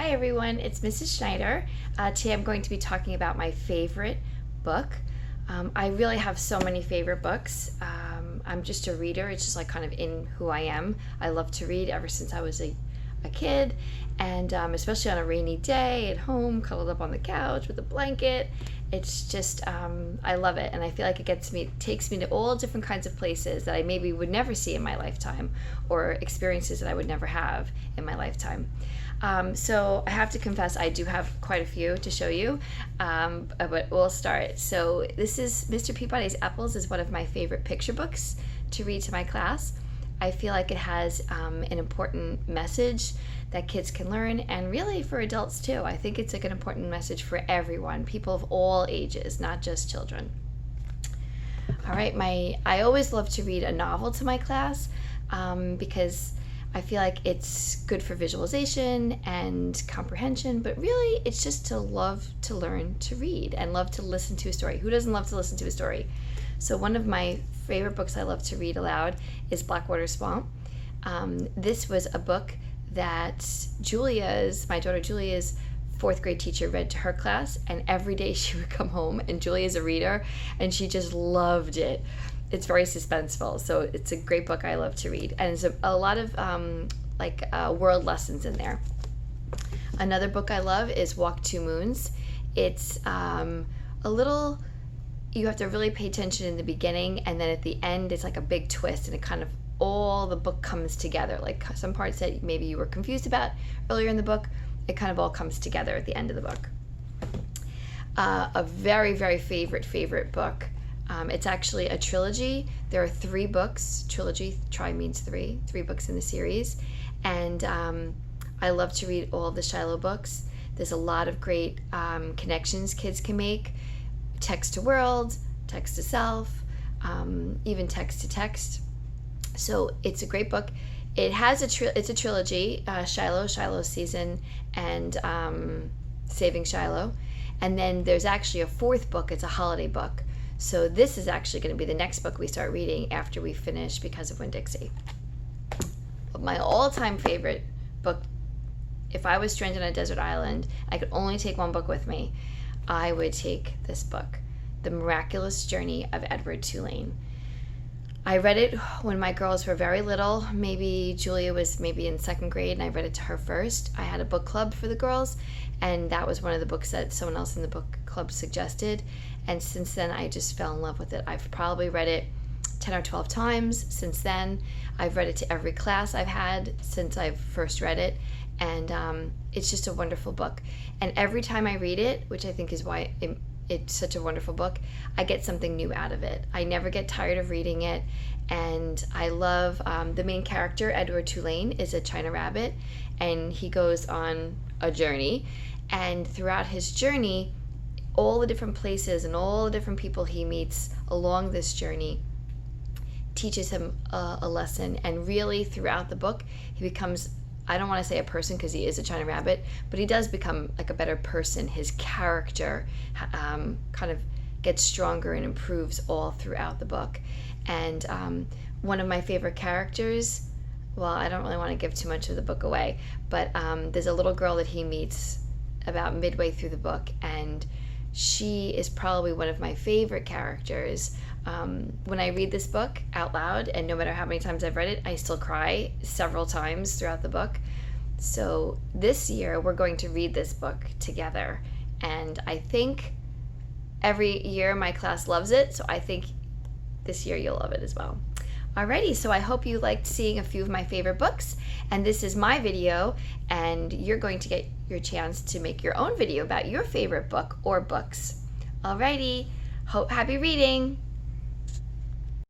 Hi everyone, it's Mrs. Schneider. Today I'm going to be talking about my favorite book. I really have so many favorite books. I'm just a reader. It's just like kind of in who I am. I love to read ever since I was a kid, and especially on a rainy day at home, cuddled up on the couch with a blanket. It's just, I love it, and I feel like it takes me to all different kinds of places that I maybe would never see in my lifetime, or experiences that I would never have in my lifetime. So I have to confess, I do have quite a few to show you, but we'll start. So this is Mr. Peabody's Apples is one of my favorite picture books to read to my class. I feel like it has an important message that kids can learn, and really for adults too. I think it's like an important message for everyone, people of all ages, not just children. All right, I always love to read a novel to my class because I feel like it's good for visualization and comprehension, but really it's just to love to learn to read and love to listen to a story. Who doesn't love to listen to a story? So one of my favorite books I love to read aloud is Blackwater Swamp. This was a book that my daughter Julia's fourth grade teacher read to her class, and every day she would come home, and Julia's a reader, and she just loved it. It's very suspenseful, so it's a great book I love to read, and there's a lot of world lessons in there. Another book I love is Walk Two Moons. It's you have to really pay attention in the beginning, and then at the end it's like a big twist, and it kind of all the book comes together. Like some parts that maybe you were confused about earlier in the book, it kind of all comes together at the end of the book. A very, very favorite book. It's actually a trilogy. There are 3 books. Trilogy, tri means 3 books in the series. And I love to read all of the Shiloh books. There's a lot of great connections kids can make. Text to world, text to self, even text to text. So it's a great book. It has it's a trilogy, Shiloh Season, and Saving Shiloh. And then there's actually a 4th book. It's a holiday book. So this is actually going to be the next book we start reading after we finish Because of Winn-Dixie. But my all-time favorite book, if I was stranded on a desert island, I could only take one book with me, I would take this book, The Miraculous Journey of Edward Tulane. I read it when my girls were very little. Maybe Julia was maybe in 2nd grade, and I read it to her first. I had a book club for the girls, and that was one of the books that someone else in the book club suggested. And since then, I just fell in love with it. I've probably read it 10 or 12 times since then. I've read it to every class I've had since I've first read it. And it's just a wonderful book. And every time I read it, which I think is why it's such a wonderful book, I get something new out of it. I never get tired of reading it. And I love the main character, Edward Tulane, is a China rabbit, and he goes on a journey. And throughout his journey, all the different places and all the different people he meets along this journey teaches him a lesson. And really throughout the book, he becomes, I don't want to say a person because he is a China rabbit, but he does become like a better person. His character kind of gets stronger and improves all throughout the book. And one of my favorite characters, well, I don't really want to give too much of the book away, but there's a little girl that he meets about midway through the book, and she is probably one of my favorite characters. When I read this book out loud, and no matter how many times I've read it, I still cry several times throughout the book. So this year we're going to read this book together, and I think every year my class loves it, so I think this year you'll love it as well. Alrighty, so I hope you liked seeing a few of my favorite books, and this is my video, and you're going to get your chance to make your own video about your favorite book or books. Alrighty, happy reading!